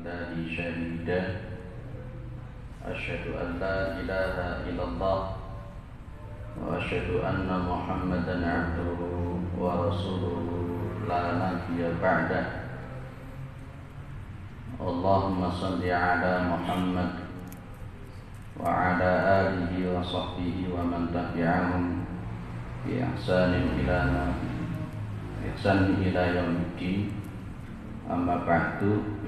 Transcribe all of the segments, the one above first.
لله شهيدا أشهد أن لا إله إلا الله وأشهد أن محمدا عبده ورسوله لا نبي بعده اللهم صل على محمد وعلى آله وصحبه ومن تبعهم بإحسان إلى يوم الدين. Amma ba'du,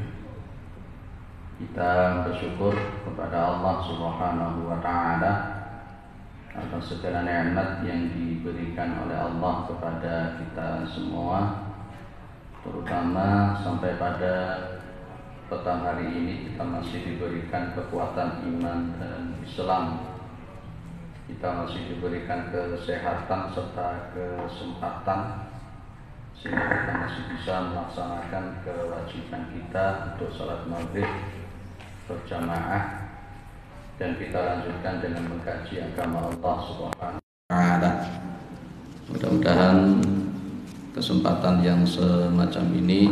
kita bersyukur kepada Allah Subhanahu wa Ta'ala atas segala nikmat yang diberikan oleh Allah kepada kita semua, terutama sampai pada petang hari ini kita masih diberikan kekuatan iman dan Islam. Kita masih diberikan kesehatan serta kesempatan sehingga kita masih bisa melaksanakan kewajiban kita untuk salat maghrib berjamaah, dan kita lanjutkan dengan mengkaji agama Allah Subhanahu wa Ta'ala. Mudah-mudahan kesempatan yang semacam ini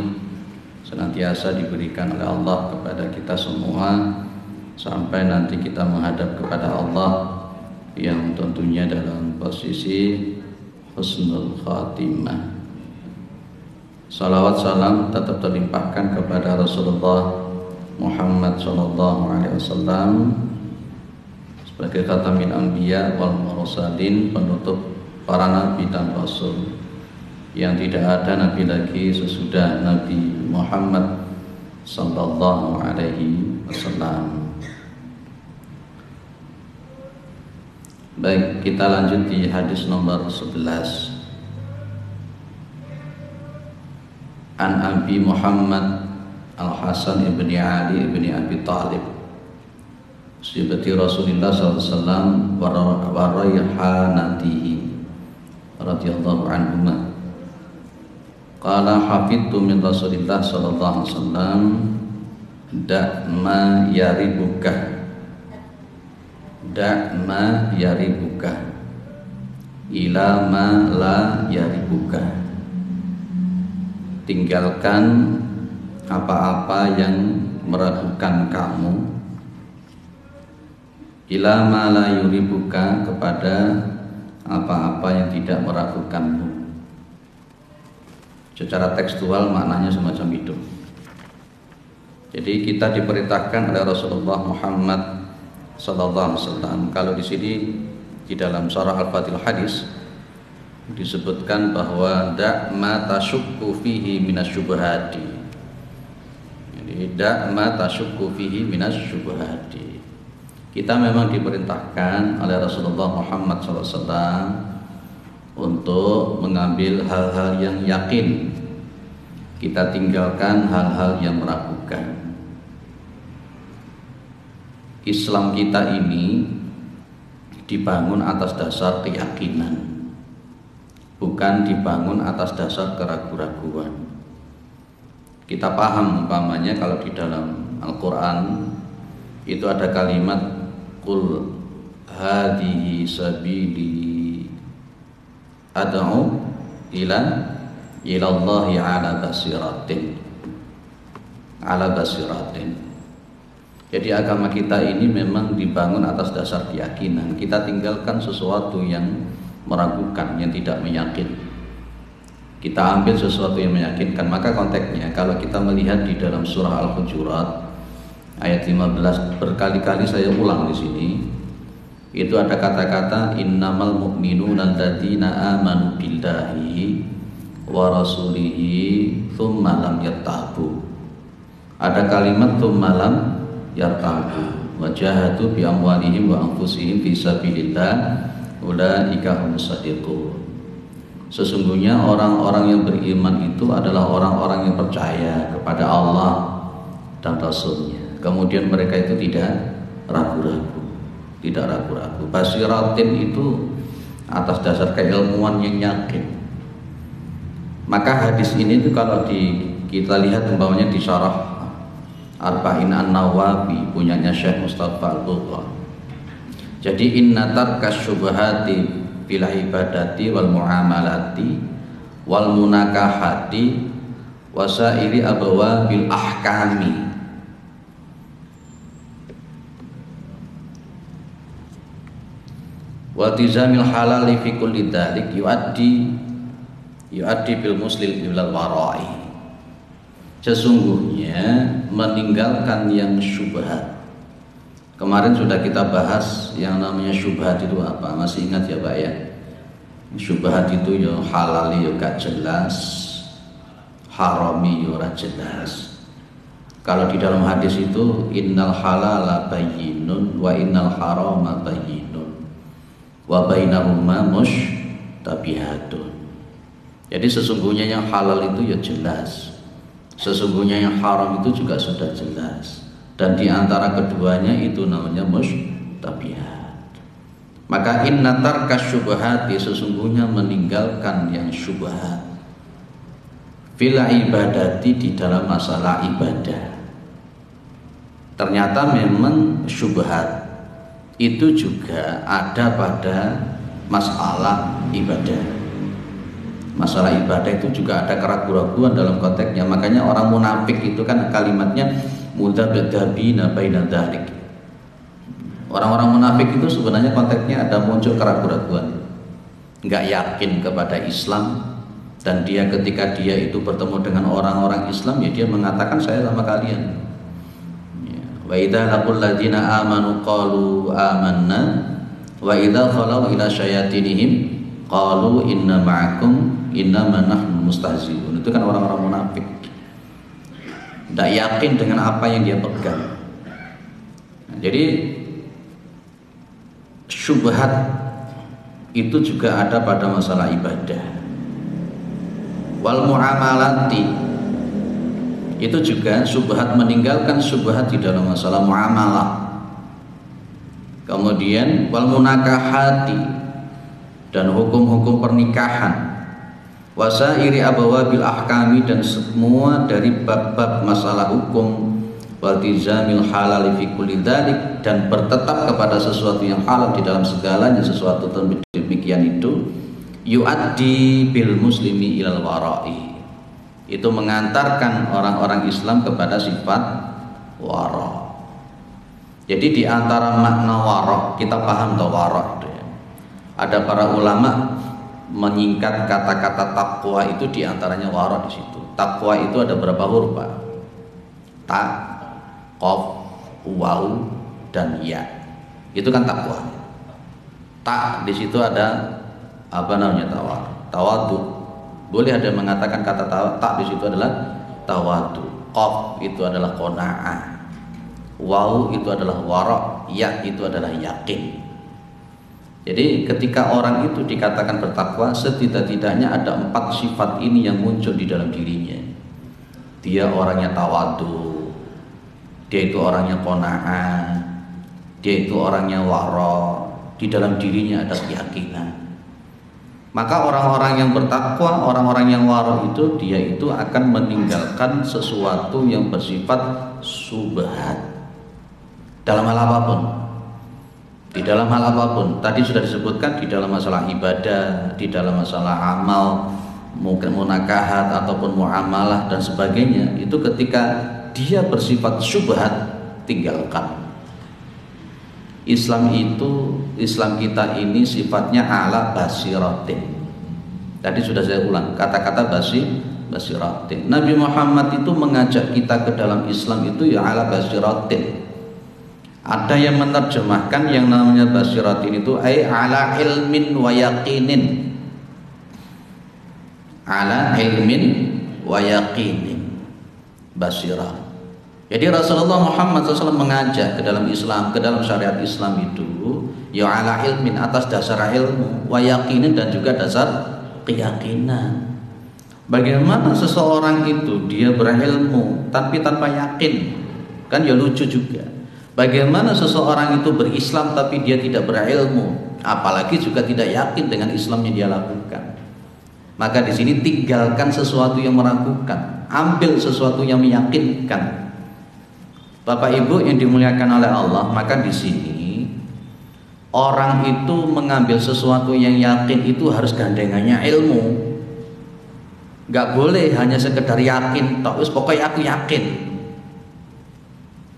senantiasa diberikan oleh Allah kepada kita semua sampai nanti kita menghadap kepada Allah yang tentunya dalam posisi husnul khatimah. Salawat salam tetap terlimpahkan kepada Rasulullah Muhammad SAW sebagai khatamin anbiya wal mursalin, penutup para nabi dan rasul, yang tidak ada nabi lagi sesudah Nabi Muhammad sallallahu alaihi wasallam. Baik, kita lanjut di hadis nomor 11. An Abi Muhammad Al-Hasan ibni Ali ibni Abi Talib sibati Rasulullah SAW wa rayhanatihi radhiyallahu anhuma. Qala hafidtu min Rasulillah sallallahu alaihi wasallam da' ma yaribuka ila ma la yaribuka. Tinggalkan apa-apa yang meragukan kamu, ila ma la yuribuka, kepada apa-apa yang tidak meragukanmu. Secara tekstual maknanya semacam itu. Jadi kita diperintahkan oleh Rasulullah Muhammad sallallahu alaihi wasallam. Kalau di sini di dalam Syarah Al-Fathil Hadis disebutkan bahwa da' ma tasyukku fihi minasyubhati. Jadi da' ma tasyukku fihi minasyubhati. Kita memang diperintahkan oleh Rasulullah Muhammad SAW untuk mengambil hal-hal yang yakin. Kita tinggalkan hal-hal yang meragukan. Islam kita ini dibangun atas dasar keyakinan, bukan dibangun atas dasar keraguan-raguan. Kita paham umpamanya kalau di dalam Al-Quran itu ada kalimat qul hadhihi sabili ad'u ila Allahi ala basiratin. Jadi agama kita ini memang dibangun atas dasar keyakinan. Kita tinggalkan sesuatu yang meragukan, yang tidak meyakinkan. Kita ambil sesuatu yang meyakinkan. Maka konteksnya kalau kita melihat di dalam surah Al-Hujurat ayat 15, berkali-kali saya ulang di sini, itu ada kata-kata innamal mu'minuna alladzina amanu billahi wa rasulihi tsumma lam yartabu. Ada kalimat tsumma lam yartabu wa jahadu bi amwalihim wa anfusihim fi sabilillah ulaika humus shadiqun. Sesungguhnya orang-orang yang beriman itu adalah orang-orang yang percaya kepada Allah dan Rasulnya. Kemudian mereka itu tidak ragu-ragu. Basiratin itu atas dasar keilmuan yang yakin. Maka hadis ini itu kalau kita lihat umpamanya di Syarah Arba'in An-Nawawi punyanya Syekh Mustafa Al-Bukhari. Jadi inna tarkas syubhati fil ibadati wal muamalati wal munakahati wasairi abwa bil ahkami Waltizamil halali fi kulli dzalik yuaddi bil muslim ilal warai. Sesungguhnya meninggalkan yang syubhat. Kemarin sudah kita bahas yang namanya syubhat itu apa? Masih ingat ya Pak ya? Syubhat itu ya halal ya gak jelas, harami ya ora jelas. Kalau di dalam hadis itu innal halala bayyinun wa innal harama bayyinun wa bainahuma mushtabihatun. Jadi sesungguhnya yang halal itu ya jelas, sesungguhnya yang haram itu juga sudah jelas, dan di antara keduanya itu namanya mushtabihat. Maka inna tarka syubhati, sesungguhnya meninggalkan yang syubhat fil ibadati, di dalam masalah ibadah. Ternyata memang syubhat itu juga ada pada masalah ibadah. Masalah ibadah itu juga ada keraguan-keraguan dalam konteksnya. Makanya orang munafik itu kan kalimatnya mudzabbidina baina dzalik. Orang-orang munafik itu sebenarnya konteksnya ada muncul keraguan-keraguan, nggak yakin kepada Islam, dan dia ketika dia itu bertemu dengan orang-orang Islam ya dia mengatakan saya sama kalian. Wa idza laqul ladzina amanu qalu amanna wa idza khalau ila syayatinihim qalu inna ma'akum innama nahnu mustahzi'un. Itu kan orang-orang munafik, tidak yakin dengan apa yang dia pegang. Jadi syubhat itu juga ada pada masalah ibadah. Wal muamalati, itu juga syubhat, meninggalkan syubhat di dalam masalah muamalah. Kemudian wal munakahati, dan hukum-hukum pernikahan, wasairi abawabil ahkami, dan semua dari bab-bab masalah hukum, waltizamil halal fi kulli dzalik, dan bertetap kepada sesuatu yang halal di dalam segalanya, sesuatu demikian itu yuaddi bil muslimi ilal warai, itu mengantarkan orang-orang Islam kepada sifat wara. Jadi di antara makna wara, kita paham tau wara itu ya. Ada para ulama menyingkat kata-kata takwa itu di antaranya wara di situ. Takwa itu ada berapa huruf Pak? Ta, qaf, waw, dan ya. Itu kan takwa. Ta di situ ada apa namanya tawadu. Boleh ada yang mengatakan kata tak di situ adalah tawadu. Qaf itu adalah qanaah. Waw itu adalah wara, ya itu adalah yakin. Jadi ketika orang itu dikatakan bertakwa, setidak-tidaknya ada 4 sifat ini yang muncul di dalam dirinya. Dia orangnya tawadu, dia itu orangnya qanaah, dia itu orangnya wara, di dalam dirinya ada keyakinan. Maka orang-orang yang bertakwa, orang-orang yang wara itu, dia itu akan meninggalkan sesuatu yang bersifat syubhat dalam hal apapun. Di dalam hal apapun, tadi sudah disebutkan di dalam masalah ibadah, di dalam masalah amal, mungkin munakahat ataupun muamalah dan sebagainya, itu ketika dia bersifat syubhat, tinggalkan. Islam kita ini sifatnya ala basiratin. Tadi sudah saya ulang kata-kata basiratin. Nabi Muhammad itu mengajak kita ke dalam Islam itu ya ala basiratin. Ada yang menerjemahkan yang namanya basiratin itu ay ala ilmin wa yaqinin. Ala ilmin wa yaqinin. Basirah. Jadi Rasulullah Muhammad SAW mengajak ke dalam Islam, ke dalam syariat Islam itu ya ala ilmin, atas dasar ilmu, wa yaqinin, dan juga dasar keyakinan. Bagaimana seseorang itu dia berilmu tapi tanpa yakin? Kan ya lucu juga. Bagaimana seseorang itu berislam tapi dia tidak berilmu, apalagi juga tidak yakin dengan Islam yang dia lakukan. Maka di sini tinggalkan sesuatu yang meragukan, ambil sesuatu yang meyakinkan. Bapak Ibu yang dimuliakan oleh Allah, maka di sini orang itu mengambil sesuatu yang yakin itu harus gandengannya ilmu. Gak boleh hanya sekedar yakin, terus pokoknya aku yakin.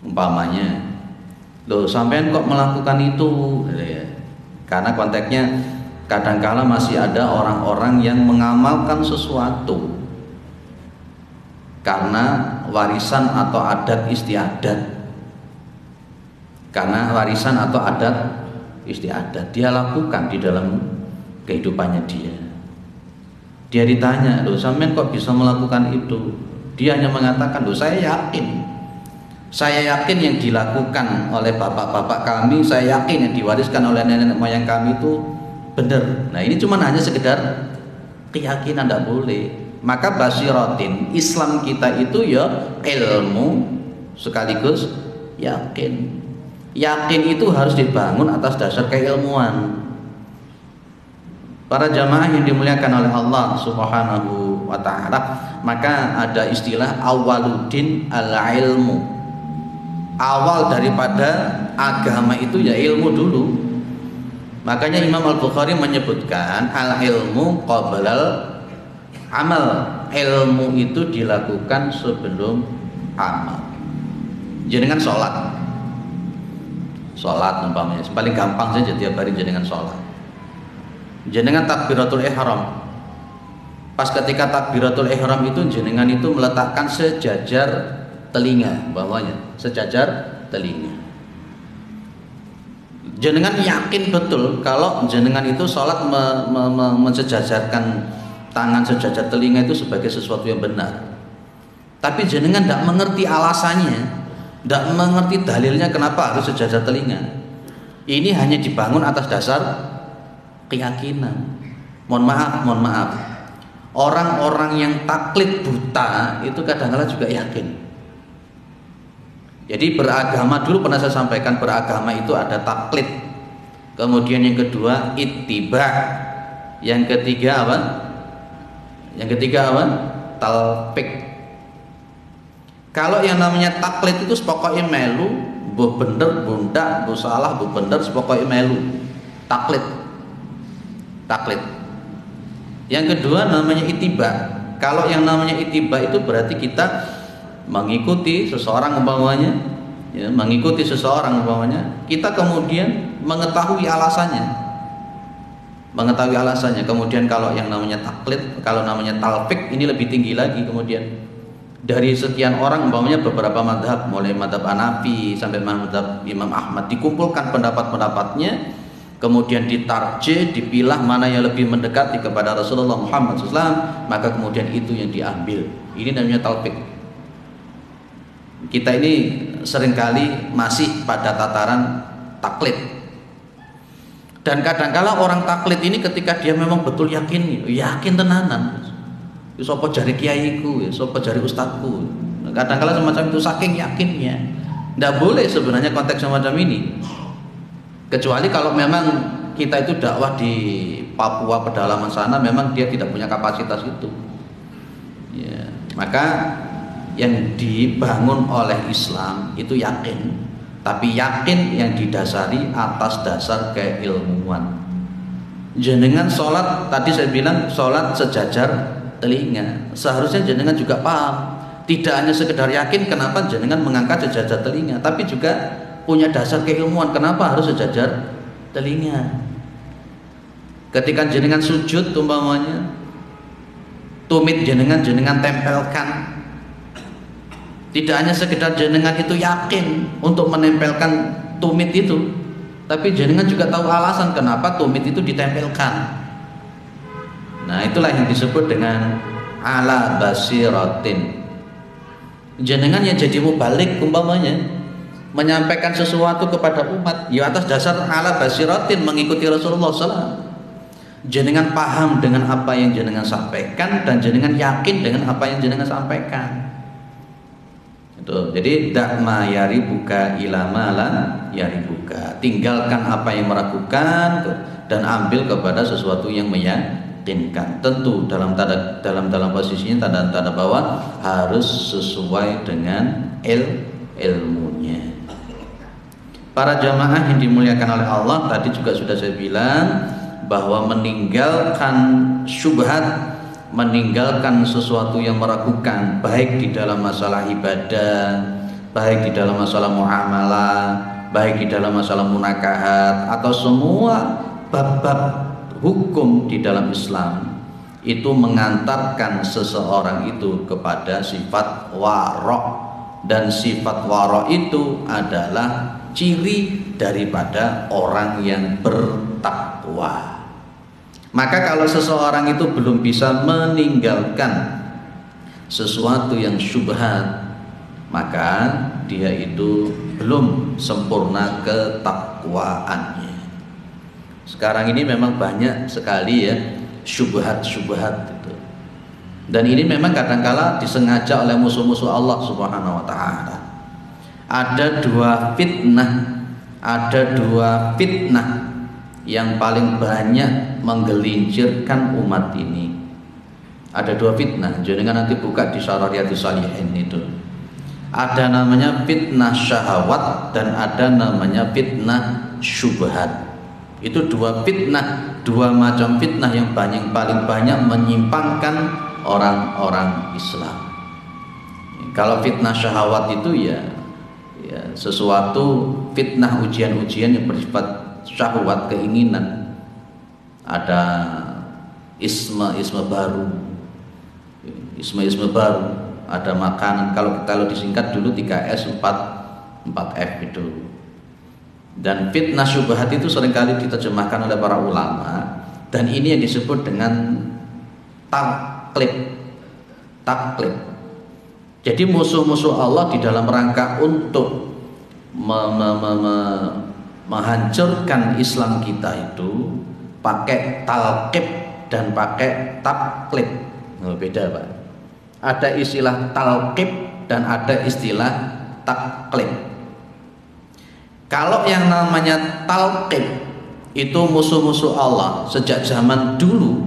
Umpamanya, loh sampean kok melakukan itu? Karena konteksnya kadangkala masih ada orang-orang yang mengamalkan sesuatu karena warisan atau adat istiadat. Karena warisan atau adat istiadat dia lakukan di dalam kehidupannya dia. Dia ditanya, loh sampean kok bisa melakukan itu? Dia hanya mengatakan, loh saya yakin yang dilakukan oleh bapak-bapak kami, saya yakin yang diwariskan oleh nenek moyang kami itu benar. Nah ini cuma hanya sekedar keyakinan, tidak boleh. Maka basiratin, Islam kita itu ya ilmu sekaligus yakin. Yakin itu harus dibangun atas dasar keilmuan. Para jamaah yang dimuliakan oleh Allah Subhanahu wa ta'ala, maka ada istilah awwaluddin al-ilmu. Awal daripada agama itu ya ilmu dulu. Makanya Imam Al-Bukhari menyebutkan al-ilmu qablal amal. Ilmu itu dilakukan sebelum amal. Jenengan sholat umpamanya paling gampang saja tiap hari jenengan sholat, jenengan takbiratul ihram. Pas ketika takbiratul ihram itu jenengan itu meletakkan sejajar telinga bawahnya, sejajar telinga. Jenengan yakin betul kalau jenengan itu sholat mensejajarkan tangan sejajar telinga itu sebagai sesuatu yang benar. Tapi jenengan tidak mengerti alasannya, tidak mengerti dalilnya kenapa harus sejajar telinga. Ini hanya dibangun atas dasar keyakinan. Mohon maaf. Orang-orang yang taklid buta itu kadang-kadang juga yakin. Jadi beragama dulu pernah saya sampaikan, beragama itu ada taklid. Kemudian yang kedua ittiba. Yang ketiga apa? Talfik. Kalau yang namanya taklid itu sepokoknya melu, bu bener, bunda, bu salah, bu bener, sepokoknya melu. Taklid. Yang kedua namanya itiba. Kalau yang namanya itiba itu berarti kita mengikuti seseorang umpamanya, ya, kita kemudian mengetahui alasannya. Kemudian kalau yang namanya taklid, kalau namanya talfik ini lebih tinggi lagi. Kemudian dari sekian orang umpamanya beberapa madhab, mulai madhab Hanafi sampai madhab Imam Ahmad, dikumpulkan pendapat-pendapatnya, kemudian ditarjih, dipilah mana yang lebih mendekati kepada Rasulullah Muhammad SAW, maka kemudian itu yang diambil. Ini namanya talfik. Kita ini seringkali masih pada tataran taklid. Dan kadang-kala orang taklid ini ketika dia memang betul yakin tenanan, sopo jari kiaiku, sopo jari ustadku. Kadang-kala semacam itu saking yakinnya. Tidak boleh sebenarnya konteks semacam ini. Kecuali kalau memang kita itu dakwah di Papua pedalaman sana, memang dia tidak punya kapasitas itu. Ya, maka yang dibangun oleh Islam itu yakin, tapi yakin yang didasari atas dasar keilmuan. Jenengan sholat, tadi saya bilang sholat sejajar telinga, seharusnya jenengan juga paham, tidak hanya sekedar yakin kenapa jenengan mengangkat sejajar telinga, tapi juga punya dasar keilmuan kenapa harus sejajar telinga. Ketika jenengan sujud umpamanya, tumit jenengan tempelkan, tidak hanya sekedar jenengan itu yakin untuk menempelkan tumit itu, tapi jenengan juga tahu alasan kenapa tumit itu ditempelkan. Nah itulah yang disebut dengan ala basiratin. Jenengan yang jadi mubalik umpamanya menyampaikan sesuatu kepada umat ya atas dasar ala basiratin, mengikuti Rasulullah SAW. Jenengan paham dengan apa yang jenengan sampaikan dan jenengan yakin dengan apa yang jenengan sampaikan. Itu. Jadi dakma yaribuka ilama la yaribuka. Tinggalkan apa yang meragukan dan ambil kepada sesuatu yang meyakinkan. Tentu dalam posisinya tanda bahwa harus sesuai dengan ilmunya. Para jamaah yang dimuliakan oleh Allah, tadi juga sudah saya bilang bahwa meninggalkan syubhat, meninggalkan sesuatu yang meragukan, baik di dalam masalah ibadah, baik di dalam masalah muamalah, baik di dalam masalah munakahat, atau semua bab-bab hukum di dalam Islam itu mengantarkan seseorang itu kepada sifat warok, dan sifat warok itu adalah ciri daripada orang yang bertakwa. Maka kalau seseorang itu belum bisa meninggalkan sesuatu yang syubhat, maka dia itu belum sempurna ketakwaannya. Sekarang ini memang banyak sekali ya syubhat-syubhat itu. Dan ini memang kadangkala disengaja oleh musuh-musuh Allah Subhanahu wa taala. Ada dua fitnah yang paling banyak menggelincirkan umat ini. Ada dua fitnah, jenengan nanti buka di Syarah Riyadhus Shalihin itu. Ada namanya fitnah syahwat dan ada namanya fitnah syubhat. Itu dua fitnah, dua macam fitnah yang paling banyak menyimpangkan orang-orang Islam. Kalau fitnah syahwat itu ya sesuatu fitnah ujian-ujian yang bersifat syahwat, keinginan. Ada isme baru, ada makanan. Kalau disingkat dulu 3S 4F itu. Dan fitnah syubhat itu seringkali diterjemahkan oleh para ulama, dan ini yang disebut dengan taklid. Jadi musuh-musuh Allah di dalam rangka untuk menghancurkan Islam kita itu pakai talqib dan pakai taklid. Beda, Pak. Ada istilah talqib dan ada istilah taklid. Kalau yang namanya talqib itu musuh-musuh Allah sejak zaman dulu,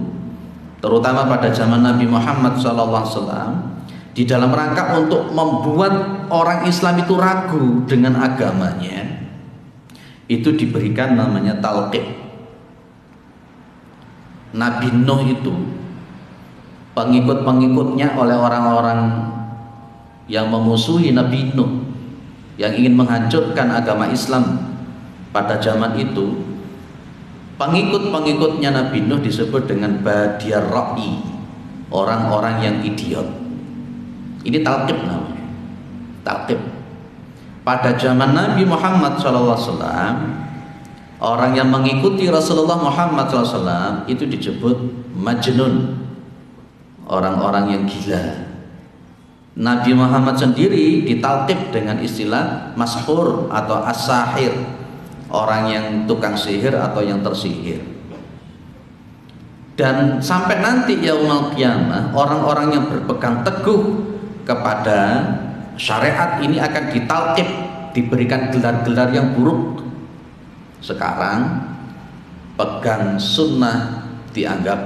terutama pada zaman Nabi Muhammad SAW, di dalam rangka untuk membuat orang Islam itu ragu dengan agamanya, itu diberikan namanya talqib. Nabi Nuh itu pengikut-pengikutnya oleh orang-orang yang memusuhi Nabi Nuh, yang ingin menghancurkan agama Islam pada zaman itu, pengikut-pengikutnya Nabi Nuh disebut dengan badiyar ra'i, orang-orang yang idiot. Ini talqib namanya, talqib. Pada zaman Nabi Muhammad SAW, orang yang mengikuti Rasulullah Muhammad SAW itu disebut majnun, orang-orang yang gila. Nabi Muhammad sendiri ditalqib dengan istilah mashur atau as-sahir, orang yang tukang sihir atau yang tersihir. Dan sampai nanti yaumul qiyamah, orang-orang yang berpegang teguh kepada syariat ini akan ditalqib, diberikan gelar-gelar yang buruk. Sekarang pegang sunnah dianggap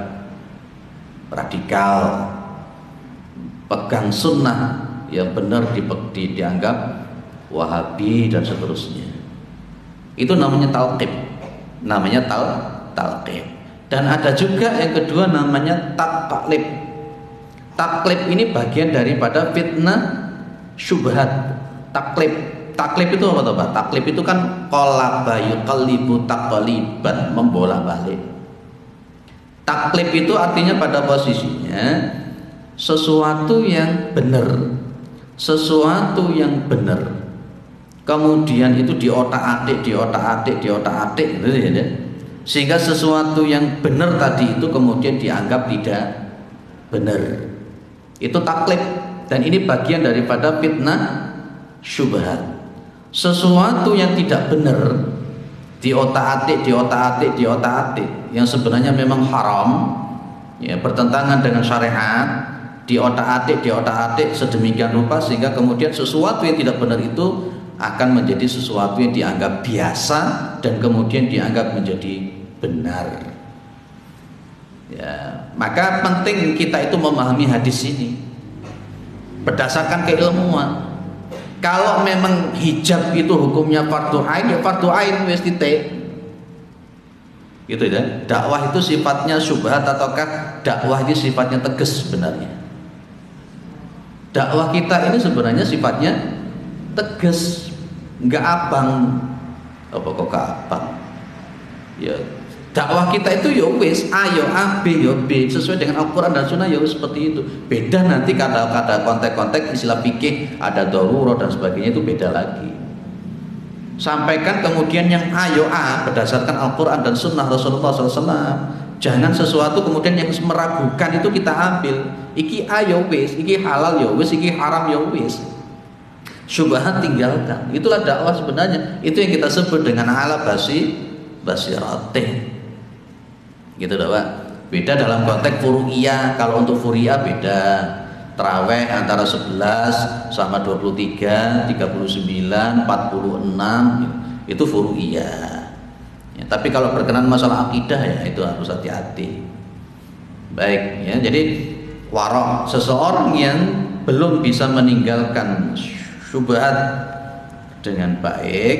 radikal, pegang sunnah yang benar dianggap wahabi dan seterusnya. Itu namanya talqib, namanya talqib. Dan ada juga yang kedua namanya taklib. Taklib ini bagian daripada fitnah syubhat. Taklib itu apa Pak? Taklib itu kan qalaba yuqallibu taqliban, membolak-balik. Taklib itu artinya pada posisinya sesuatu yang benar, kemudian itu diotak-atik gitu ya. Sehingga sesuatu yang benar tadi itu kemudian dianggap tidak benar. Itu taklid, dan ini bagian daripada fitnah syubhat. Sesuatu yang tidak benar diotak-atik yang sebenarnya memang haram, ya, bertentangan dengan syariat, diotak-atik sedemikian rupa sehingga kemudian sesuatu yang tidak benar itu akan menjadi sesuatu yang dianggap biasa dan kemudian dianggap menjadi benar. Ya, maka penting kita itu memahami hadis ini berdasarkan keilmuan. Kalau memang hijab itu hukumnya fardu ain, ya fardu ain wis titik. Gitu ya. Dakwah itu sifatnya syubhat ataukah dakwah ini sifatnya tegas sebenarnya? Dakwah kita ini sebenarnya sifatnya tegas, enggak abang. Apa kok abang? Ya Dakwah kita itu ya wis ayo A B ya B sesuai dengan Al-Qur'an dan Sunnah ya seperti itu. Beda nanti kata-kata konteks-konteks istilah fikih ada darurat dan sebagainya itu beda lagi. Sampaikan kemudian yang ayo A berdasarkan Al-Qur'an dan Sunnah Rasulullah SAW. Jangan sesuatu kemudian yang meragukan itu kita ambil. Iki ayo wis, iki halal ya wis, iki haram ya wis. Syubhat tinggalkan. Itulah dakwah sebenarnya. Itu yang kita sebut dengan ala basiratin. Gitu dah Pak. Beda dalam konteks furu'iyah. Kalau untuk furu'iyah beda. Taraweh antara 11 sama 23, 39, 46 itu furu'iyah. Ya, tapi kalau berkenan masalah akidah ya itu harus hati-hati. Baik ya. Jadi warok seseorang yang belum bisa meninggalkan syubhat dengan baik,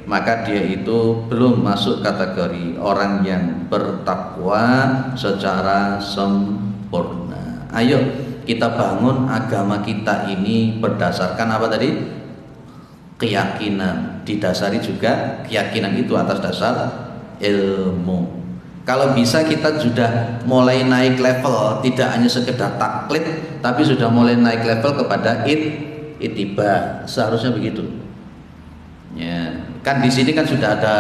maka dia itu belum masuk kategori orang yang bertakwa secara sempurna. Ayo kita bangun agama kita ini berdasarkan apa tadi? Keyakinan. Didasari juga keyakinan itu atas dasar ilmu. Kalau bisa kita sudah mulai naik level, tidak hanya sekedar taklid, tapi sudah mulai naik level kepada ittiba. Seharusnya begitu. Ya, kan di sini kan sudah ada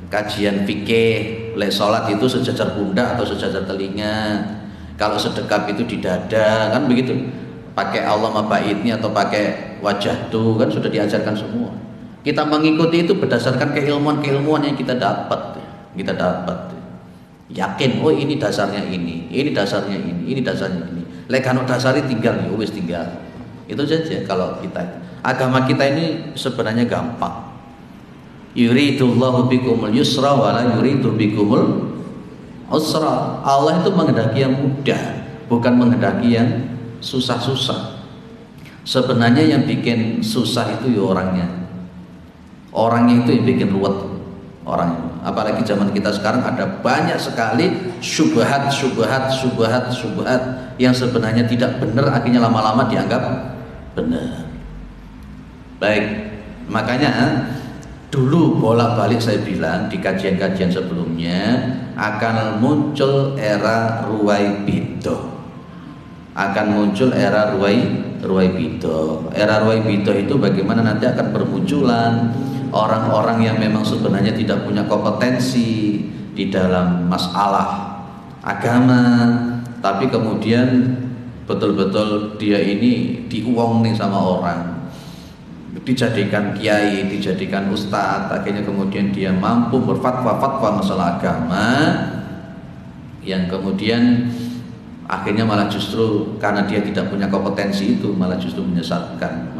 kajian fikih, sholat itu sejajar pundak atau sejajar telinga. Kalau sedekap itu di dada, kan begitu. Pakai Allah mabaidnya atau pakai wajah tuh kan sudah diajarkan semua. Kita mengikuti itu berdasarkan keilmuan yang kita dapat. Yakin, oh ini dasarnya ini dasarnya ini dasarnya ini. Lekano dasari tinggal, ya wis tinggal. Itu saja kalau kita. Agama kita ini sebenarnya gampang. Yuridullahu bikumul yusra wa la yuridu bikumul usra. Allah itu menghendaki yang mudah, bukan menghendaki yang susah-susah. Sebenarnya yang bikin susah itu ya orangnya itu yang bikin ruwet orangnya. Apalagi zaman kita sekarang ada banyak sekali syubhat yang sebenarnya tidak benar, akhirnya lama-lama dianggap benar. Baik, makanya dulu bolak-balik saya bilang di kajian-kajian sebelumnya akan muncul era Ruwaibidah. Era Ruwaibidah itu bagaimana nanti akan bermunculan orang-orang yang memang sebenarnya tidak punya kompetensi di dalam masalah agama, tapi kemudian betul-betul dia ini diuang nih sama orang, dijadikan kiai, dijadikan ustadz, akhirnya kemudian dia mampu berfatwa masalah agama, yang kemudian akhirnya malah justru karena dia tidak punya kompetensi itu malah justru menyesatkan.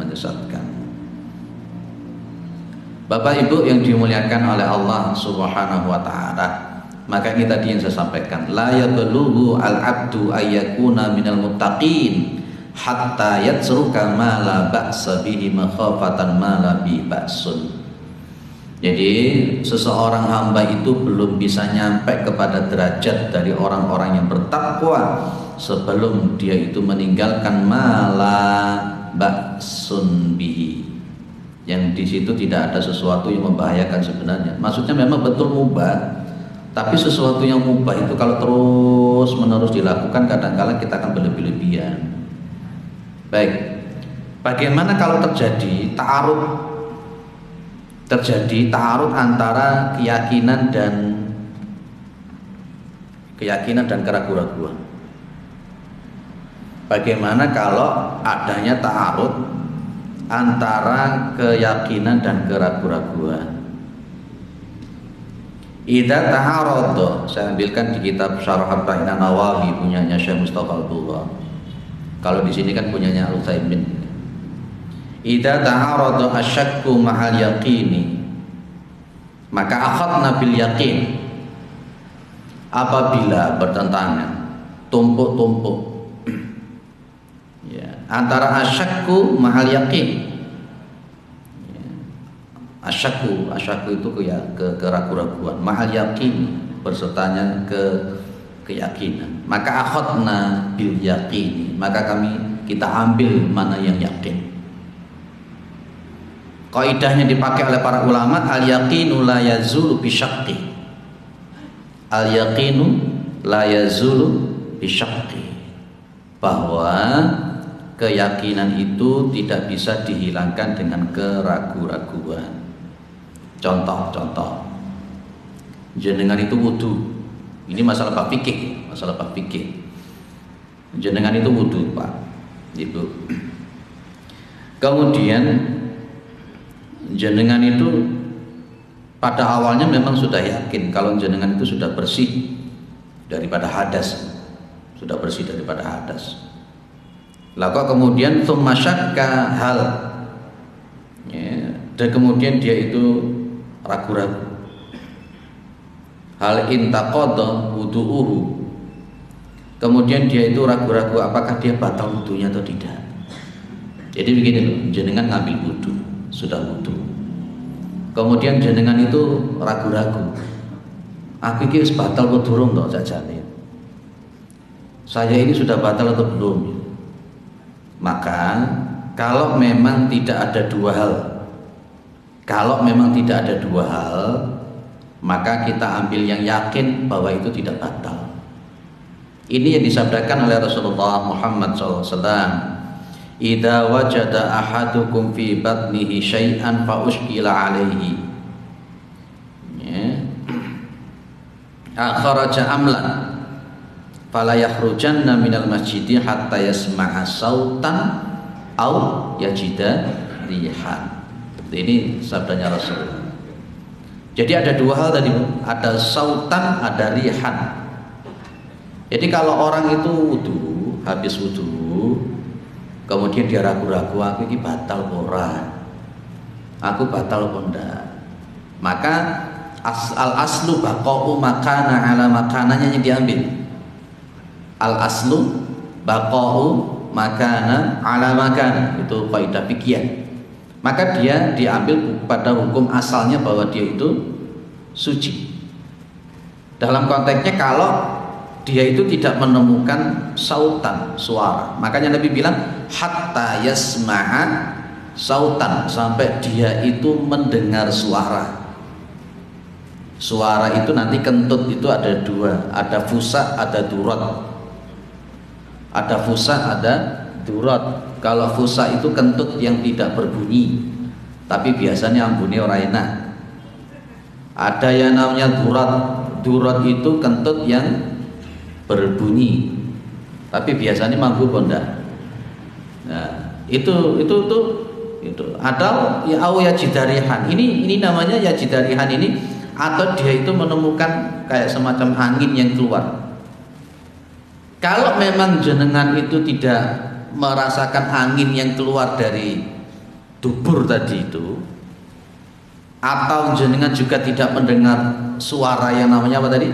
Bapak Ibu yang dimuliakan oleh Allah Subhanahu wa taala, maka ini tadi yang saya sampaikan, la yablughu al-'abdu ayyakuna minal muttaqin hatta yatsruka ma la ba'sa bihi makhafatan ma la bi ba'sun. Jadi seseorang hamba itu belum bisa nyampe kepada derajat dari orang-orang yang bertakwa sebelum dia itu meninggalkan ma la ba'sun bihi, yang di situ tidak ada sesuatu yang membahayakan sebenarnya. Maksudnya memang betul mubah, tapi sesuatu yang mubah itu kalau terus menerus dilakukan kadang-kala kita akan berlebih-lebihan. Baik, bagaimana kalau terjadi ta'arud antara keyakinan dan keraguan-raguan? Bagaimana kalau adanya ta'arud antara keyakinan dan keraguan-raguan? Idza ta'arada, saya ambilkan di kitab Syarah Arba'in Nawawi punyanya Syekh Mustafa Abdullah. Kalau di sini kan punyanya Al-Utsaimin. Idza ta'arada asyakku ma'al yaqini, maka akhadna bil yaqin. Apabila bertentangan, tumpuk-tumpuk antara asyakku ma'al yaqin. Asyakku itu keraguan-raguan, ma'al yaqin bersertanya keyakinan. Maka akhadna bil yaqin, maka kita ambil mana yang yakin. Kaidahnya dipakai oleh para ulama, al yaqinu la yazulu bi syaqqi. al yaqinu la yazulu bisyaqi, bahwa keyakinan itu tidak bisa dihilangkan dengan keraguan-raguan. Contoh, jenengan itu wudu. Ini masalah bab fikih, Jenengan itu wudu, Pak, Ibu. Kemudian jenengan itu pada awalnya memang sudah yakin kalau jenengan itu sudah bersih daripada hadas. Lah kok kemudian tsumma syakka hal, ya, dan kemudian dia itu ragu-ragu. Hal intaqadha wudu'uhu. Kemudian dia itu ragu-ragu apakah dia batal wudunya atau tidak. Jadi begini loh, jenengan ngambil wudu, sudah wudu. Kemudian jenengan itu ragu-ragu. Aku ini batal atau durung toh jajane. Saya ini sudah batal atau belum? Maka kalau memang tidak ada dua hal, maka kita ambil yang yakin bahwa itu tidak batal. Ini yang disabdakan oleh Rasulullah Muhammad SAW. Idza wajada ahadukum fi batnihi syai'an fa ushkila alaihi, akhraja amlan fala yakhrujanna minal masjidi hatta yasma'a sautan au yajida rihan. Ini sabdanya Rasul. Jadi ada dua hal tadi, ada sautan, ada rihan. Jadi kalau orang itu habis wudu, kemudian dia ragu-ragu, aku ini batal ora, aku batal apa enggak, maka al aslu baqa'u makana ala makananya yang diambil. Al aslu baqa'u makana ala makana, itu kaidah fikih. Maka dia diambil pada hukum asalnya bahwa dia itu suci. Dalam konteksnya kalau dia itu tidak menemukan sautan, suara, makanya Nabi bilang hatta yasma'a sautan, sampai dia itu mendengar suara. Suara itu nanti kentut itu ada dua, ada fusa, ada durat. Ada fusa, ada durat. Kalau fusa itu kentut yang tidak berbunyi, tapi biasanya ambune ora enak. Ada yang namanya durat. Durat itu kentut yang berbunyi, tapi biasanya mampu bonda. Nah, itu. Atau ya yajidarihan. Ini namanya yajidarihan ini, atau dia itu menemukan kayak semacam angin yang keluar. Kalau memang jenengan itu tidak merasakan angin yang keluar dari dubur tadi itu, atau jenengan juga tidak mendengar suara yang namanya apa tadi,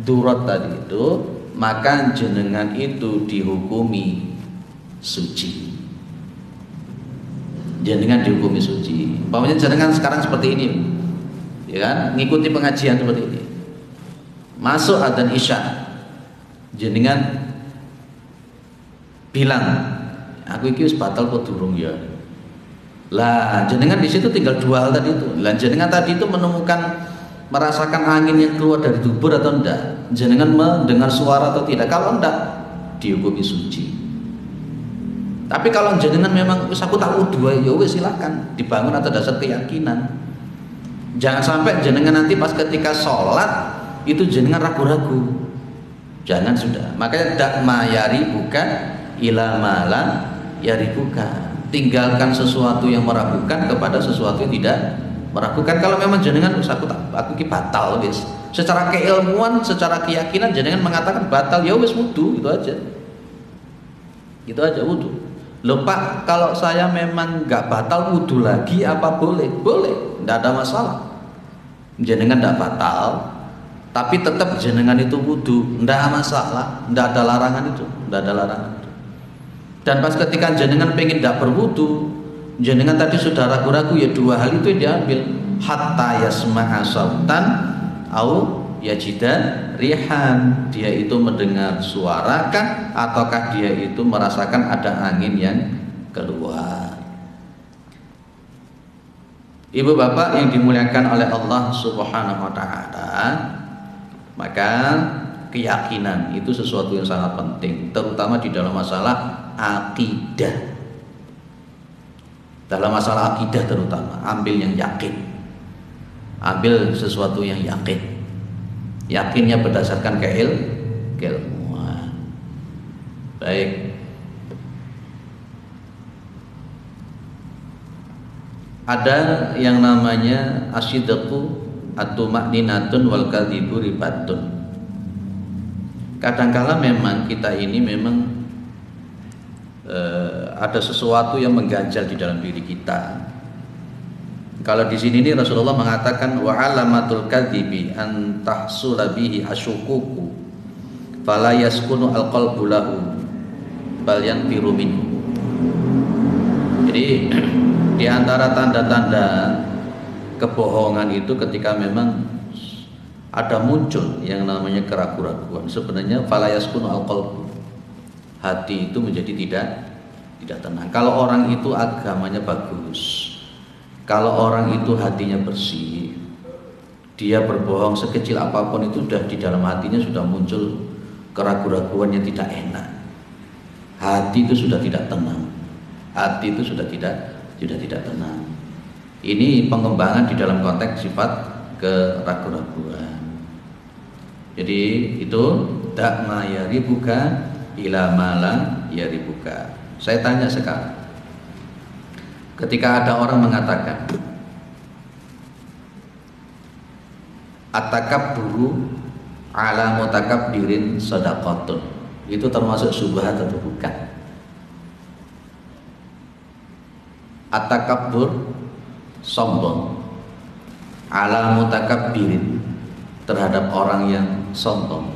durat tadi itu, maka jenengan itu dihukumi suci. Jenengan dihukumi suci. Pokoknya jenengan sekarang seperti ini, ya kan, ngikuti pengajian seperti ini, masuk adzan isya, jenengan bilang, aku iki wis batal kok durung ya. Lah jenengan di situ tinggal dua hal tadi itu. Lah jenengan tadi itu merasakan angin yang keluar dari dubur atau enggak? Jenengan mendengar suara atau tidak? Kalau enggak, dihukumi suci. Tapi kalau jenengan memang wis aku tak wudu ya wis silakan, dibangun atas dasar keyakinan. Jangan sampai jenengan nanti pas ketika sholat itu jenengan ragu-ragu. Jangan sudah. Makanya dak mayari bukan ila mala yaribuka, tinggalkan sesuatu yang meragukan kepada sesuatu yang tidak meragukan. Kalau memang jenengan aku ki batal wis, secara keilmuan, secara keyakinan jenengan mengatakan batal, ya wis wudu, gitu aja wudu. Loh Pak, kalau saya memang nggak batal wudu lagi apa boleh? Boleh, nggak ada masalah. Jenengan nggak batal, tapi tetap jenengan itu wudu, nggak masalah, nggak ada larangan itu, nggak ada larangan. Dan pas ketika jenengan pengen tidak berwudu, jenengan tadi sudah ragu-ragu, ya dua hal itu yang diambil, hatta yasma'a sautan au yajida rihan, dia itu mendengar suara kan, ataukah dia itu merasakan ada angin yang keluar. Ibu bapak yang dimuliakan oleh Allah Subhanahu wa ta'ala, Maka keyakinan itu sesuatu yang sangat penting, terutama di dalam masalah akidah. Dalam masalah akidah terutama, ambil yang yakin. Ambil sesuatu yang yakin. Yakinnya berdasarkan keilmuan. Baik. Ada yang namanya asyidqu at-tuma'ninatun wal kadhibu ribatun. Kadangkala memang kita ini memang ada sesuatu yang mengganjal di dalam diri kita. Kalau di sini ini Rasulullah mengatakan wa alamatul kadhibi an tahsula bihi asyukuku fala yaskunu alqalbu lahu bal yanfiru minhu. Jadi di antara tanda-tanda kebohongan itu ketika memang ada muncul yang namanya keraguan-keraguan. Sebenarnya fala yaskunu alqalbu, hati itu menjadi tidak tenang. Kalau orang itu agamanya bagus, kalau orang itu hatinya bersih, dia berbohong sekecil apapun itu sudah di dalam hatinya sudah muncul keraguan-keraguan yang tidak enak. Hati itu sudah tidak tenang. Hati itu sudah tidak tenang. Ini pengembangan di dalam konteks sifat keraguan-keraguan. Jadi itu dak ma yaribuka ila mala yaribuka. Saya tanya sekarang, ketika ada orang mengatakan atakabburu ala mutakabbirin shadaqatun, itu termasuk syubhat atau bukan? Atakabbur, sombong, ala mutakabbirin, terhadap orang yang sombong,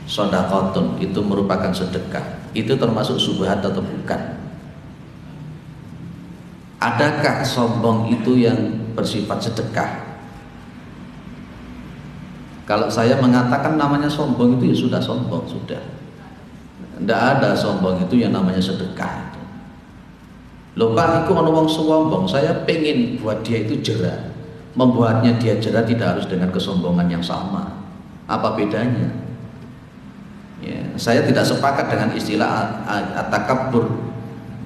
shadaqatun, itu merupakan sedekah. Itu termasuk syubhat atau bukan? Adakah sombong itu yang bersifat sedekah? Kalau saya mengatakan namanya sombong itu ya sudah sombong, sudah. Tidak ada sombong itu yang namanya sedekah. Loh Pak, itu ono wong sombong, saya pengen buat dia itu jerah. Membuatnya dia jerah tidak harus dengan kesombongan yang sama. Apa bedanya? Ya, saya tidak sepakat dengan istilah at-takabbur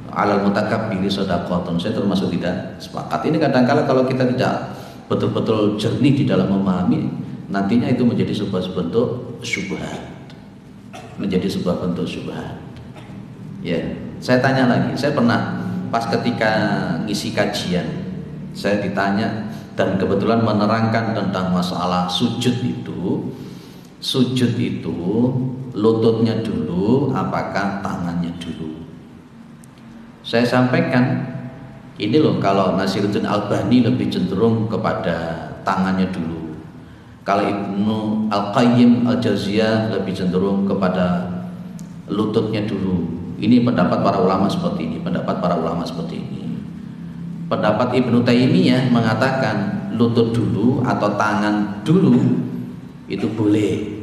alal mutakabbiri shadaqatun. Saya termasuk tidak sepakat. Ini kadang-kala kalau kita tidak betul-betul jernih di dalam memahami, nantinya itu menjadi sebuah bentuk syubhat. Menjadi sebuah bentuk syubhat. Ya, saya tanya lagi. Saya pernah pas ketika ngisi kajian, saya ditanya dan kebetulan menerangkan tentang masalah sujud itu. Sujud itu lututnya dulu, apakah tangannya dulu? Saya sampaikan ini loh, kalau Nasiruddin Albani lebih cenderung kepada tangannya dulu. Kalau Ibnu Al-Qayyim Al-Jauziyah lebih cenderung kepada lututnya dulu. Ini pendapat para ulama seperti ini, pendapat para ulama seperti ini. Pendapat Ibnu Taimiyah mengatakan lutut dulu atau tangan dulu itu boleh.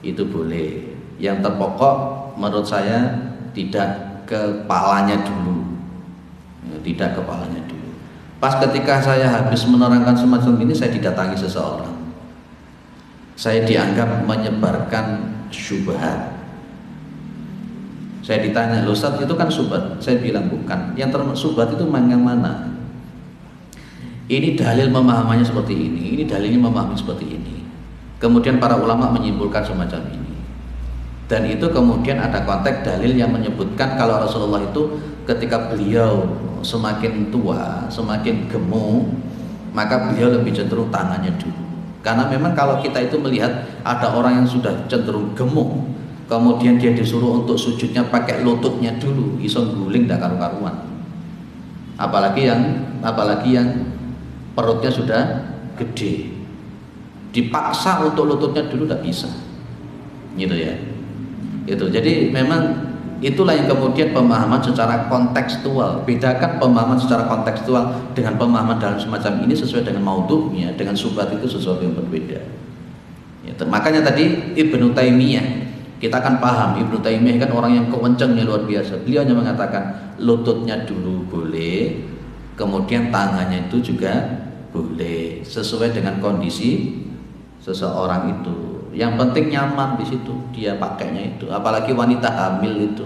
Itu boleh. Yang terpokok menurut saya tidak kepalanya dulu. Tidak kepalanya dulu. Pas ketika saya habis menerangkan semacam ini, saya didatangi seseorang. Saya dianggap menyebarkan syubhat. Saya ditanya, "Loh Ustaz, itu kan syubhat." Saya bilang bukan. Yang syubhat itu yang mana? Ini dalil pemahamannya seperti ini, ini dalilnya memahami seperti ini. Kemudian para ulama menyimpulkan semacam ini. Dan itu kemudian ada konteks dalil yang menyebutkan kalau Rasulullah itu ketika beliau semakin tua, semakin gemuk, maka beliau lebih cenderung tangannya dulu. Karena memang kalau kita itu melihat ada orang yang sudah cenderung gemuk, kemudian dia disuruh untuk sujudnya pakai lututnya dulu, iso guling ndak karu-karuan. Apalagi yang perutnya sudah gede, dipaksa untuk lututnya dulu tidak bisa, gitu ya. Itu jadi memang itulah yang kemudian pemahaman secara kontekstual. Bedakan pemahaman secara kontekstual dengan pemahaman dalam semacam ini sesuai dengan maudhu'nya. Dengan syubhat itu sesuatu yang berbeda ya, makanya tadi Ibnu Taimiyah, kita kan paham Ibnu Taimiyah kan orang yang kewencengnya luar biasa. Beliau hanya mengatakan lututnya dulu boleh, kemudian tangannya itu juga boleh sesuai dengan kondisi seseorang itu. Yang penting nyaman di situ dia pakainya itu. Apalagi wanita hamil itu.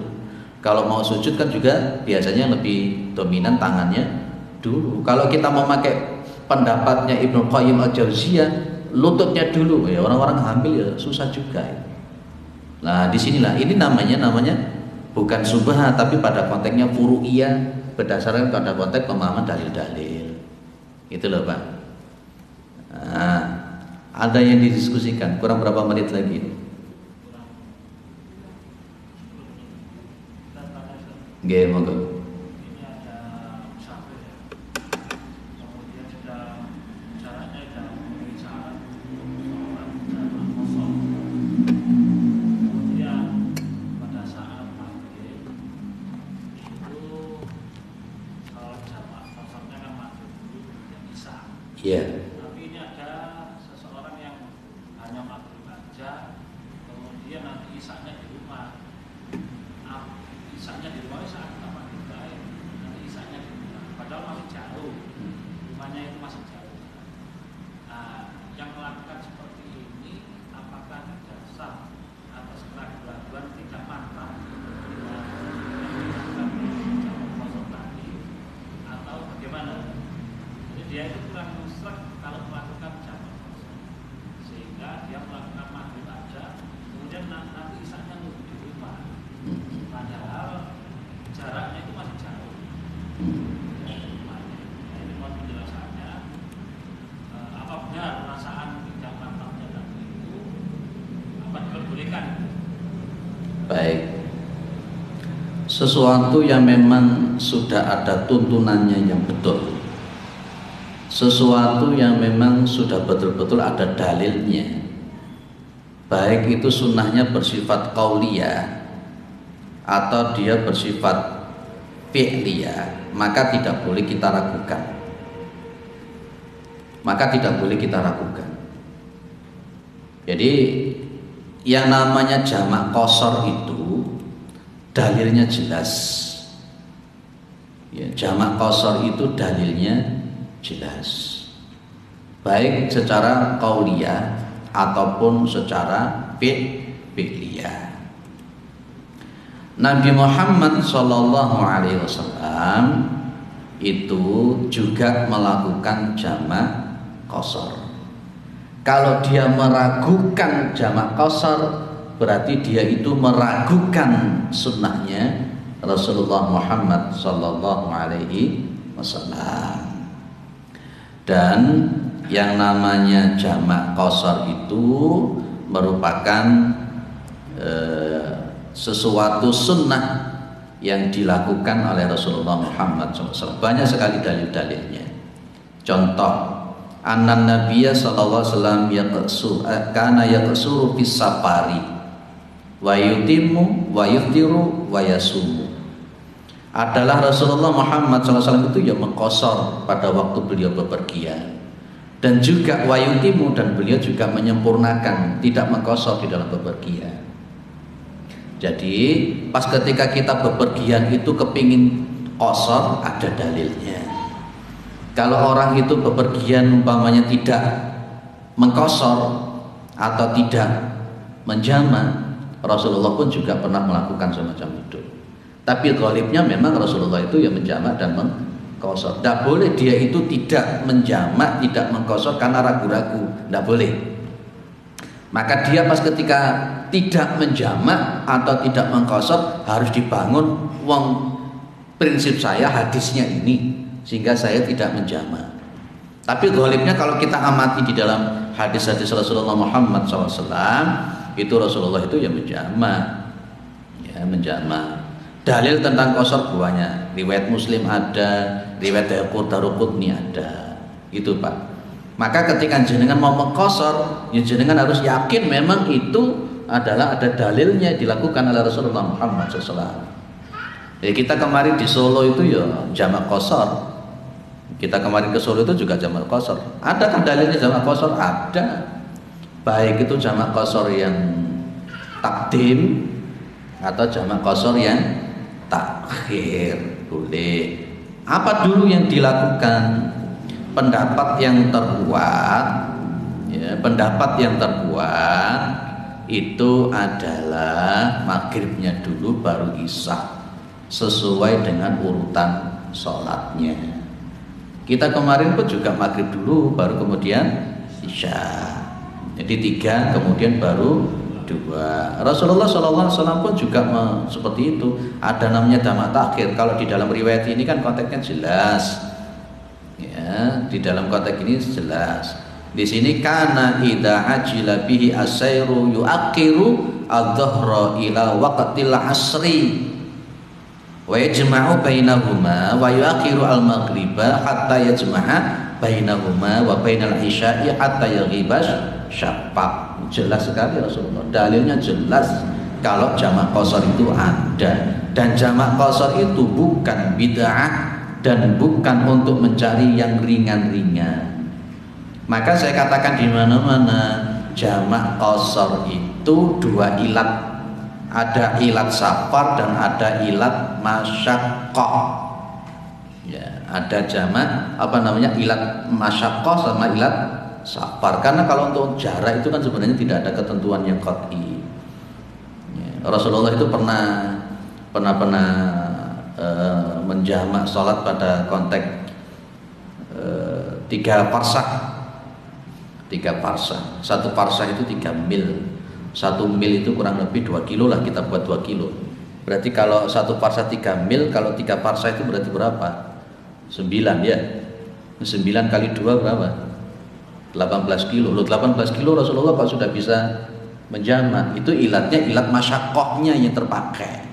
Kalau mau sujud kan juga biasanya lebih dominan tangannya dulu. Kalau kita mau pakai pendapatnya Ibnu Qayyim Al-Jauziyah, lututnya dulu. Ya orang-orang hamil ya susah juga. Nah disinilah ini namanya bukan subhat tapi pada konteksnya furu'iyah, berdasarkan pada konteks pemahaman dalil-dalil. Itu loh Pak. Nah, ada yang didiskusikan. Kurang berapa menit lagi? Nggih, monggo. Iya. Tapi ini ada seseorang yang hanya maghrib aja, kemudian nanti isaknya di rumah. Isaknya di rumah saat kita maghrib baik, nanti isaknya di rumah. Padahal masih jauh, rumahnya itu masih jauh. Nah, yang melakukan seperti ini, apakah ada sah atas keraguan tidak mantap atau bagaimana? Jadi dia itu kurang musrek kalau melakukan jamak kosong, sehingga dia melakukan maghrib aja, kemudian nanti isaknya nunggu di rumah, padahal jaraknya itu masih jauh. Nah, ini mohon penjelasannya. Apa benar perasaan tidak mantapnya tadi itu apa diperbolehkan? Baik. Sesuatu yang memang sudah ada tuntunannya yang betul, sesuatu yang memang sudah betul-betul ada dalilnya, baik itu sunnahnya bersifat qauliyah atau dia bersifat fi'liyah, maka tidak boleh kita ragukan. Maka tidak boleh kita ragukan. Jadi yang namanya jamak qashar itu dalilnya jelas. Ya, jamak qashar itu dalilnya jelas, baik secara qauliyah ataupun secara fi'liyah. Nabi Muhammad SAW itu juga melakukan jamak qashar. Kalau dia meragukan jamak qashar, berarti dia itu meragukan sunnahnya Rasulullah Muhammad SAW. Dan yang namanya jamak qashar itu merupakan sesuatu sunnah yang dilakukan oleh Rasulullah Muhammad SAW. Banyak sekali dalil-dalilnya. Contoh, anna Nabiya sallallahu alaihi wasallam kana yaqsuru fis safari wa yutimmu wa yuftiru wa yasumu. Adalah Rasulullah Muhammad SAW itu yang mengqashar pada waktu beliau bepergian, dan juga wa yutimmu, dan beliau juga menyempurnakan, tidak mengqashar di dalam bepergian. Jadi pas ketika kita bepergian itu kepingin qashar, ada dalilnya. Kalau orang itu bepergian umpamanya tidak mengqashar atau tidak menjamak, Rasulullah pun juga pernah melakukan semacam itu. Tapi ghalibnya memang Rasulullah itu yang menjamak dan mengqashar. Tidak boleh dia itu tidak menjamak, tidak mengqashar karena ragu-ragu, tidak boleh. Maka dia pas ketika tidak menjamak atau tidak mengqashar harus dibangun prinsip saya hadisnya ini, sehingga saya tidak menjamak. Tapi ghalibnya kalau kita amati di dalam hadis-hadis Rasulullah Muhammad SAW, itu Rasulullah itu yang menjamak, ya menjamak. Dalil tentang qashar banyak, riwayat Muslim ada, riwayat Daruqutni ada, itu Pak. Maka ketika jenengan mau mengqashar, ya jenengan harus yakin memang itu adalah ada dalilnya dilakukan oleh Rasulullah Muhammad SAW. Ya, kita kemarin di Solo itu ya jamak qashar. Kita kemarin ke Solo itu juga jamak qashar. Adakah dalilnya jamak qashar? Ada. Baik itu jamak qashar yang takdim atau jamak qashar yang takhir, boleh. Apa dulu yang dilakukan? Pendapat yang terkuat Ya, pendapat yang terkuat itu adalah maghribnya dulu baru isya, sesuai dengan urutan sholatnya. Kita kemarin pun juga maghrib dulu baru kemudian isya. Jadi 3 kemudian baru 2. Rasulullah SAW pun juga seperti itu. Ada namanya jamak takhir. Kalau di dalam riwayat ini kan konteksnya jelas. Ya, di dalam konteks ini jelas. Di sini kana idza ajila bihi asairu yuakhiru adh-dhuhra ila waqtil asri wa yajma'u bainahuma wa yuakhiru al-maghriba hatta yajma'a bainahuma wa bainal isya'i hatta yaghiba syafaq. Jelas sekali Rasulullah. Dalilnya jelas kalau jamak qashar itu ada, dan jamak qashar itu bukan bid'ah dan bukan untuk mencari yang ringan-ringan. Maka saya katakan di mana-mana jamak qashar itu 2 ilat. Ada ilat safar dan ada ilat masyaqqah. Ya, ada jamak ilat masyaqqah sama ilat safar. Karena kalau untuk jarak itu kan sebenarnya tidak ada ketentuan yang qat'i. Ya, Rasulullah itu pernah menjamak sholat pada konteks 3 parsah. 3 parsah. 1 parsah itu 3 mil. 1 mil itu kurang lebih 2 kilo lah, kita buat 2 kilo. Berarti kalau 1 parsah 3 mil, kalau 3 parsah itu berarti berapa? 9 ya. 9 kali 2 berapa? 18 kilo. Loh, 18 kilo Rasulullah kalau sudah bisa menjamak, itu ilatnya ilat masyaqqahnya yang terpakai.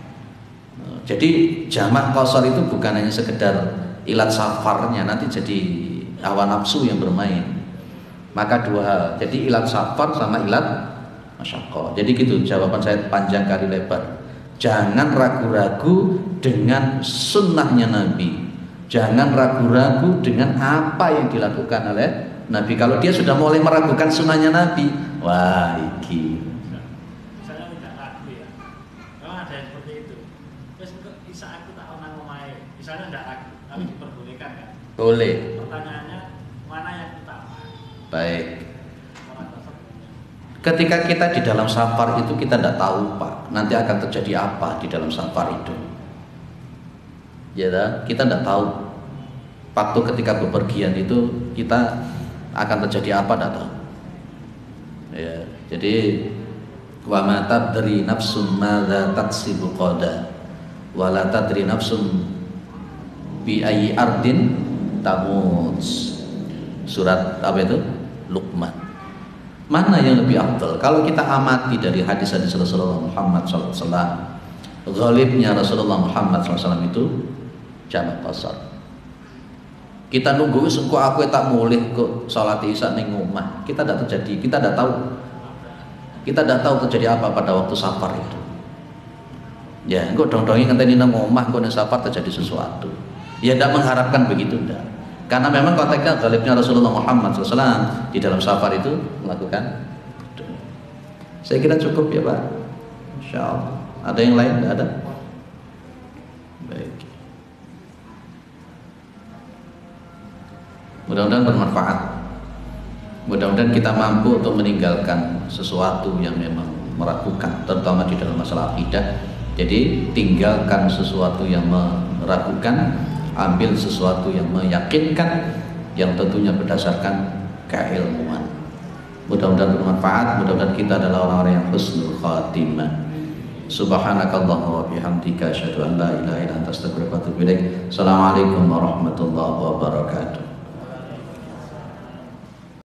Jadi jamak qashar itu bukan hanya sekedar ilat safarnya, nanti jadi hawa nafsu yang bermain. Maka 2 hal. Jadi ilat safar sama ilat masyaqqah. Jadi gitu jawaban saya, panjang kali lebar. Jangan ragu-ragu dengan sunnahnya Nabi. Jangan ragu-ragu dengan apa yang dilakukan oleh Nabi. Kalau dia sudah mulai meragukan sunnahnya Nabi, wah iki. Misalnya tidak ragu ya. Kalau ada yang seperti itu. Terus isa aku tak ono omahe. Misalnya tidak ragu, tapi diperbolehkan kan? Boleh. Pertanyaannya mana yang utama? Baik. Ketika kita di dalam safar itu kita tidak tahu Pak, nanti akan terjadi apa di dalam safar itu. Ya, kita tidak tahu. Waktu ketika bepergian itu kita akan terjadi apa tidak tahu. Ya, jadi wa ma tadri nafsum madza taksibu qada wa la tadri nafsum bi ayyi ardin tamut. Surat apa itu? Luqman. Mana yang lebih afdal? Kalau kita amati dari hadis-hadis Rasulullah Muhammad SAW, ghalibnya Rasulullah Muhammad SAW itu jamak qashar. Kita nunggu kok aku tak mulih kok salat isya ning omah. Kita tidak terjadi, kita tidak tahu. Kita tidak tahu terjadi apa pada waktu safar itu. Ya, kok dong-dongi ngenteni nang omah kok ning safar terjadi sesuatu. Ya tidak mengharapkan begitu enggak. Karena memang konteksnya ghalibnya Rasulullah Muhammad SAW di dalam safar itu melakukan. Saya kira cukup ya Pak. Insyaallah. Ada yang lain? Tidak ada? Baik. Mudah-mudahan bermanfaat. Mudah-mudahan kita mampu untuk meninggalkan sesuatu yang memang meragukan, terutama di dalam masalah akidah. Jadi tinggalkan sesuatu yang meragukan, ambil sesuatu yang meyakinkan, yang tentunya berdasarkan keilmuan. Mudah-mudahan bermanfaat. Mudah-mudahan kita adalah orang-orang yang husnul khatimah. Subhanakallahumma wa bihamdika asyhadu an la ilaha illa anta astaghfiruka wa atubu ilaik. Assalamualaikum warahmatullahi wabarakatuh.